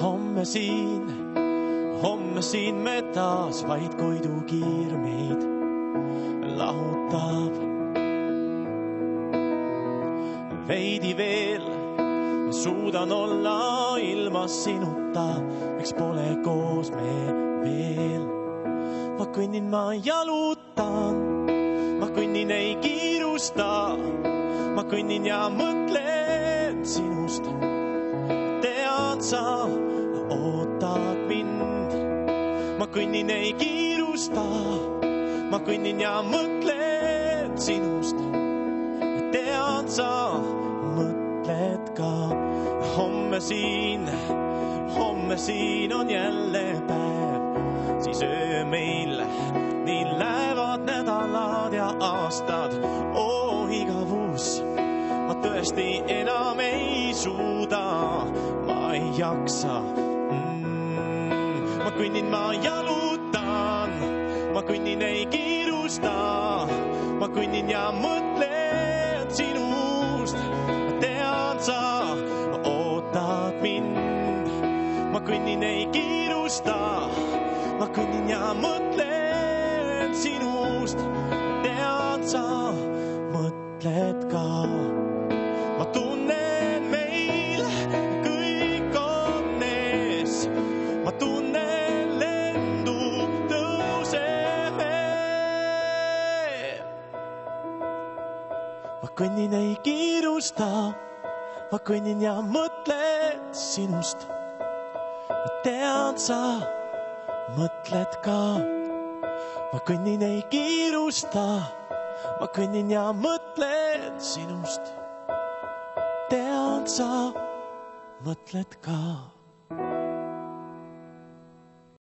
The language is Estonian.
Homme siin me taas vaid koidukiir meid lahutab. Veidi veel suudan olla ilma sinuta, eks pole koos me veel. Ma kõnnin, ma jalutan, ma kõnnin, ei kiirusta, ma kõnnin ja mõtlen sinust. Tead sa, ootad mind, ma kõnnin, ei kiirusta, ma kõnnin ja mõtlen sinust. Tead sa, mõtled ka, homme siin on jälle päev, siis öö meil nii lähevad nädalad ja aastad. Igavus, ma tõesti enam ei suuda, ma ei jaksa. Ma kõnnin, ma jalutan, ma kõnnin, ei kiirusta, ma kõnnin ja mõtlen sinust. Tead sa, ootad mind, ma kõnnin, ei kiirusta, ma kõnnin ja mõtlen sinust. Tead sa, mõtled ka, ma tunnen meil kõik on ees, ma tunnen lendu tõuseme. Ma kõnnin, ei kiirusta, ma kõnnin ja mõtlen sinust. Tead sa, mõtled ka, ma kõnnin, ei kiirusta, ma kõnnin ja mõtlen sinust. Tead sa, mõtled ka.